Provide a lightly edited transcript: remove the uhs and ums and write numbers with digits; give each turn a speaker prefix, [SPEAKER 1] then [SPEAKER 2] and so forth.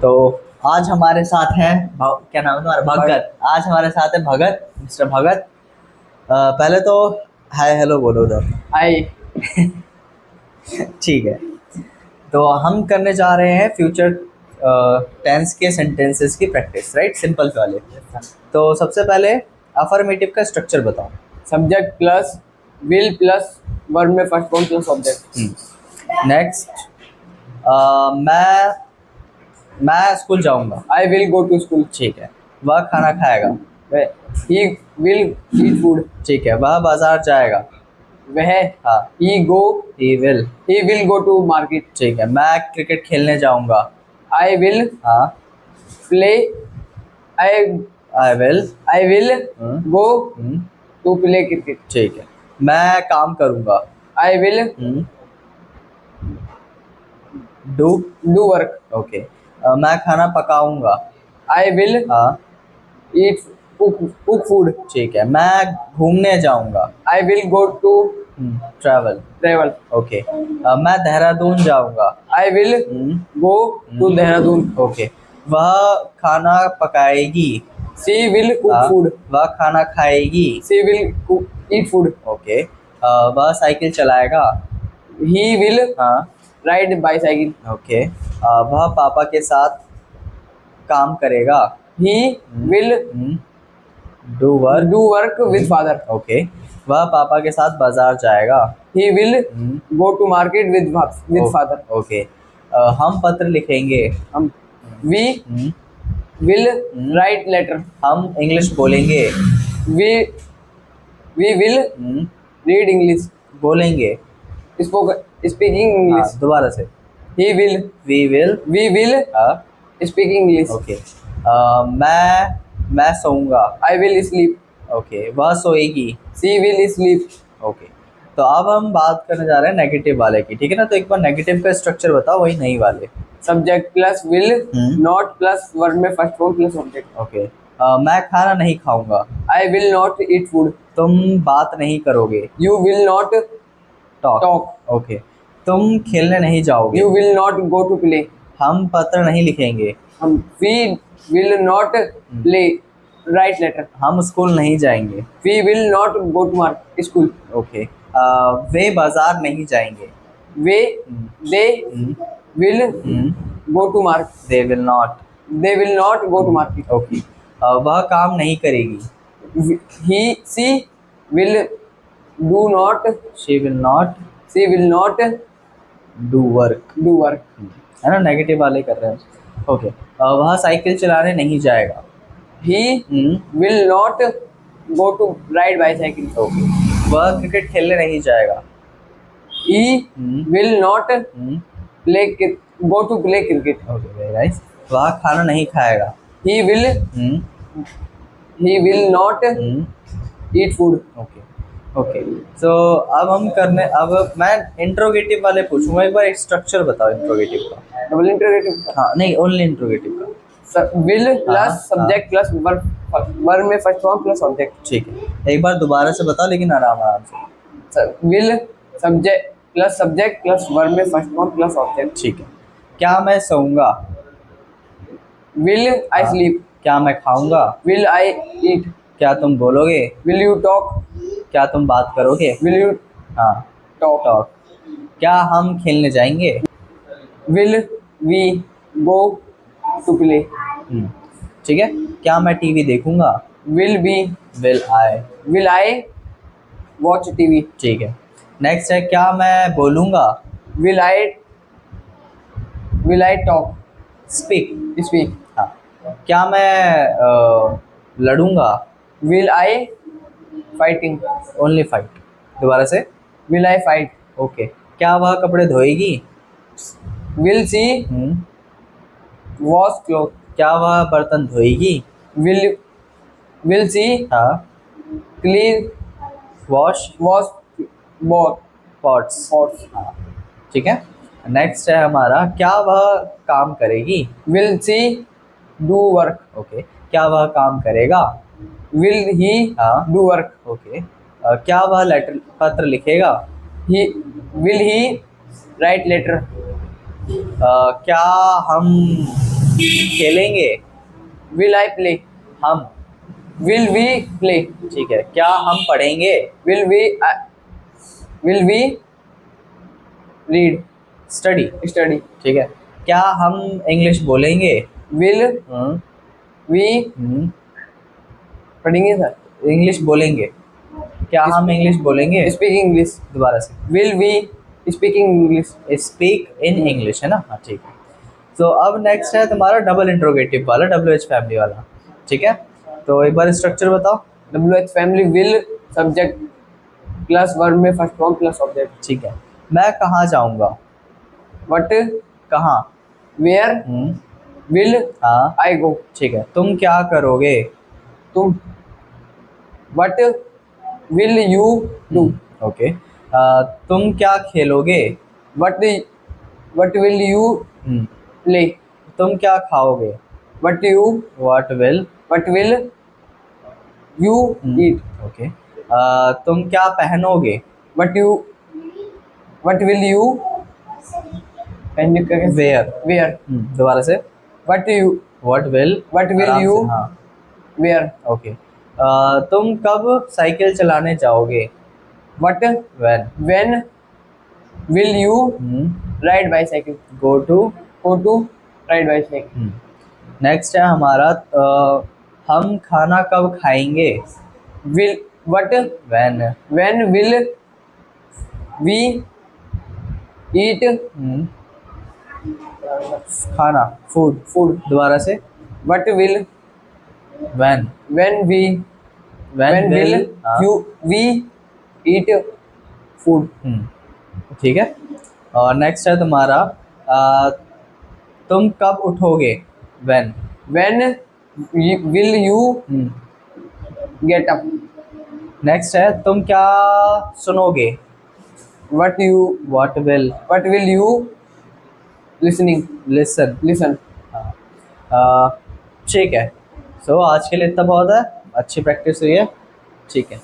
[SPEAKER 1] तो आज हमारे साथ हैं क्या नाम है तुम्हारा? भगत। आज हमारे साथ है भगत, मिस्टर भगत। पहले तो हाय हेलो बोलो उधर।
[SPEAKER 2] हाय।
[SPEAKER 1] ठीक है, तो हम करने जा रहे हैं फ्यूचर टेंस के सेंटेंसेस की प्रैक्टिस, राइट? सिंपल वाले। तो सबसे पहले अफर्मेटिव का स्ट्रक्चर बताओ।
[SPEAKER 2] Subject plus will plus verb में first form plus object.
[SPEAKER 1] Next, मैं स्कूल जाऊंगा।
[SPEAKER 2] I will go to school.
[SPEAKER 1] ठीक है। वह खाना खाएगा।
[SPEAKER 2] He will eat food.
[SPEAKER 1] ठीक है। वह बाजार जाएगा।
[SPEAKER 2] वह
[SPEAKER 1] हाँ।
[SPEAKER 2] He
[SPEAKER 1] will.
[SPEAKER 2] Will go to market.
[SPEAKER 1] ठीक है। मैं क्रिकेट खेलने जाऊंगा।
[SPEAKER 2] आई विल
[SPEAKER 1] हाँ।
[SPEAKER 2] Play I
[SPEAKER 1] I will
[SPEAKER 2] go to play cricket.
[SPEAKER 1] ठीक है। मैं काम करूंगा।
[SPEAKER 2] I will
[SPEAKER 1] do
[SPEAKER 2] work.
[SPEAKER 1] Okay. मैं खाना पकाऊंगा।
[SPEAKER 2] आई विल
[SPEAKER 1] हाँ।
[SPEAKER 2] Eat cook food.
[SPEAKER 1] ठीक है। मैं घूमने जाऊंगा।
[SPEAKER 2] I will go to
[SPEAKER 1] travel. Okay. मैं देहरादून जाऊंगा।
[SPEAKER 2] I will go to Dehradun.
[SPEAKER 1] Okay. वह खाना पकाएगी।
[SPEAKER 2] She will cook food.
[SPEAKER 1] वह खाना खाएगी।
[SPEAKER 2] She will eat food.
[SPEAKER 1] Okay. वह साइकिल चलाएगा।
[SPEAKER 2] ही विल
[SPEAKER 1] हाँ।
[SPEAKER 2] Ride bicycle.
[SPEAKER 1] ओके। वह पापा के साथ काम करेगा।
[SPEAKER 2] He will
[SPEAKER 1] do
[SPEAKER 2] work with father.
[SPEAKER 1] Okay. वह पापा के साथ बाजार जाएगा।
[SPEAKER 2] He will go to market with father.
[SPEAKER 1] Okay. हम पत्र लिखेंगे।
[SPEAKER 2] हम वी विल राइट लेटर।
[SPEAKER 1] हम इंग्लिश बोलेंगे।
[SPEAKER 2] We will read English.
[SPEAKER 1] बोलेंगे।
[SPEAKER 2] Speaking English.
[SPEAKER 1] दोबारा से।
[SPEAKER 2] He will
[SPEAKER 1] we will
[SPEAKER 2] speaking English.
[SPEAKER 1] Okay. मैं सोऊंगा।
[SPEAKER 2] I will sleep.
[SPEAKER 1] ओके। वह सोएगी।
[SPEAKER 2] She will sleep.
[SPEAKER 1] ओके। तो अब हम बात करने जा रहे हैं नेगेटिव वाले की, ठीक है ना? तो एक बार नेगेटिव का स्ट्रक्चर बताओ, वही नई वाले।
[SPEAKER 2] Subject plus will not plus verb में first form plus object.
[SPEAKER 1] Okay. मैं खाना नहीं खाऊंगा।
[SPEAKER 2] I will not eat food.
[SPEAKER 1] तुम बात नहीं करोगे।
[SPEAKER 2] You will not talk.
[SPEAKER 1] Okay. तुम खेलने नहीं जाओगे।
[SPEAKER 2] You will not go to play.
[SPEAKER 1] हम पत्र नहीं लिखेंगे।
[SPEAKER 2] हम we will not play write letter.
[SPEAKER 1] हम स्कूल नहीं जाएंगे।
[SPEAKER 2] We will not go to market school.
[SPEAKER 1] Okay. वे बाजार नहीं जाएंगे।
[SPEAKER 2] They will go to market.
[SPEAKER 1] They will not
[SPEAKER 2] go to market.
[SPEAKER 1] Okay. वह काम नहीं करेगी।
[SPEAKER 2] She will do not
[SPEAKER 1] she will not do work. है ना? नेगेटिव वाले कर रहे हैं। ओके। वह साइकिल चलाने नहीं जाएगा।
[SPEAKER 2] He will not go to ride bicycle.
[SPEAKER 1] Okay. वह क्रिकेट खेलने नहीं जाएगा।
[SPEAKER 2] He will not play go to play cricket.
[SPEAKER 1] Okay, very nice. वह खाना नहीं खाएगा।
[SPEAKER 2] He will not eat food.
[SPEAKER 1] Okay. So अब मैं इंट्रोगेटिव वाले पूछूंगा। एक बार एक स्ट्रक्चर बताओ इंट्रोगेटिव का।
[SPEAKER 2] Double interrogative.
[SPEAKER 1] हाँ, नहीं, ओनली इंट्रोगेटिव का।
[SPEAKER 2] Will plus subject plus verb में फर्स्ट फॉर्म प्लस ऑब्जेक्ट।
[SPEAKER 1] ठीक है। एक बार दोबारा से बताओ, लेकिन आराम से।
[SPEAKER 2] विल सब्जेक्ट प्लस वर्ब में फर्स्ट फॉर्म प्लस ऑब्जेक्ट।
[SPEAKER 1] ठीक है। क्या मैं सोऊंगा?
[SPEAKER 2] Will I sleep.
[SPEAKER 1] क्या मैं खाऊंगा?
[SPEAKER 2] Will I eat.
[SPEAKER 1] क्या तुम बोलोगे?
[SPEAKER 2] Will you talk.
[SPEAKER 1] क्या तुम बात करोगे?
[SPEAKER 2] विल यू
[SPEAKER 1] हाँ,
[SPEAKER 2] टॉक।
[SPEAKER 1] क्या हम खेलने जाएंगे?
[SPEAKER 2] Will we go to play.
[SPEAKER 1] ठीक है। क्या मैं टीवी देखूंगा?
[SPEAKER 2] Will I watch TV.
[SPEAKER 1] ठीक है। नेक्स्ट है, क्या मैं बोलूंगा?
[SPEAKER 2] Will I talk.
[SPEAKER 1] स्पीक। हाँ। क्या मैं लड़ूंगा?
[SPEAKER 2] Will I fighting.
[SPEAKER 1] Only fight. दोबारा से।
[SPEAKER 2] Will I fight.
[SPEAKER 1] ओके। क्या वह कपड़े धोएगी?
[SPEAKER 2] Will see wash cloth.
[SPEAKER 1] क्या वह बर्तन धोएगी?
[SPEAKER 2] विल सी
[SPEAKER 1] हाँ।
[SPEAKER 2] Clean
[SPEAKER 1] wash pots. हाँ, ठीक है। नेक्स्ट है हमारा, क्या वह काम करेगी?
[SPEAKER 2] Will she do work.
[SPEAKER 1] Okay. क्या वह काम करेगा?
[SPEAKER 2] Will he do work.
[SPEAKER 1] Okay. क्या वह पत्र लिखेगा?
[SPEAKER 2] Will he write letter.
[SPEAKER 1] क्या हम खेलेंगे,
[SPEAKER 2] will I play,
[SPEAKER 1] हम,
[SPEAKER 2] will we play,
[SPEAKER 1] ठीक है। क्या हम पढ़ेंगे,
[SPEAKER 2] will we read,
[SPEAKER 1] study,
[SPEAKER 2] study,
[SPEAKER 1] ठीक है। क्या हम इंग्लिश बोलेंगे,
[SPEAKER 2] will
[SPEAKER 1] हम्म,
[SPEAKER 2] we पढ़ेंगे सर,
[SPEAKER 1] इंग्लिश बोलेंगे, क्या हम इंग्लिश बोलेंगे,
[SPEAKER 2] speak English,
[SPEAKER 1] दोबारा से,
[SPEAKER 2] will we speaking English,
[SPEAKER 1] speak in English, है ना, हाँ ठीक है। तो अब नेक्स्ट है तुम्हारा डबल इंट्रोगेटिव वाला, WH फैमिली वाला, ठीक है। तो एक बार स्ट्रक्चर बताओ।
[SPEAKER 2] WH family will subject plus verb में first form plus object,
[SPEAKER 1] ठीक है। मैं कहाँ जाऊँगा,
[SPEAKER 2] what
[SPEAKER 1] कहाँ,
[SPEAKER 2] where will
[SPEAKER 1] हाँ
[SPEAKER 2] I go,
[SPEAKER 1] ठीक है। तुम क्या करोगे,
[SPEAKER 2] तुम what will you do,
[SPEAKER 1] okay. तुम क्या खेलोगे,
[SPEAKER 2] what will you
[SPEAKER 1] hmm,
[SPEAKER 2] play,
[SPEAKER 1] तुम क्या खाओगे,
[SPEAKER 2] what you
[SPEAKER 1] what will,
[SPEAKER 2] will you eat,
[SPEAKER 1] okay. तुम क्या पहनोगे,
[SPEAKER 2] what will you पहनने का
[SPEAKER 1] वेयर,
[SPEAKER 2] wear,
[SPEAKER 1] दोबारा से,
[SPEAKER 2] what you
[SPEAKER 1] what will,
[SPEAKER 2] you
[SPEAKER 1] हाँ
[SPEAKER 2] wear,
[SPEAKER 1] ओके। तुम कब साइकिल चलाने जाओगे,
[SPEAKER 2] what
[SPEAKER 1] when,
[SPEAKER 2] when will you ride bicycle,
[SPEAKER 1] go to,
[SPEAKER 2] go to ride bicycle,
[SPEAKER 1] next है हमारा हम खाना कब खाएंगे,
[SPEAKER 2] will what
[SPEAKER 1] when,
[SPEAKER 2] when will we eat
[SPEAKER 1] खाना, फूड, दोबारा से,
[SPEAKER 2] what will
[SPEAKER 1] when,
[SPEAKER 2] when will you we eat food,
[SPEAKER 1] ठीक है। और नेक्स्ट है तुम्हारा तुम कब उठोगे, when,
[SPEAKER 2] will you get up,
[SPEAKER 1] next है तुम क्या सुनोगे,
[SPEAKER 2] what will you listening
[SPEAKER 1] listen, ठीक है। सो आज के लिए इतना बहुत है, अच्छी प्रैक्टिस हुई है, ठीक है।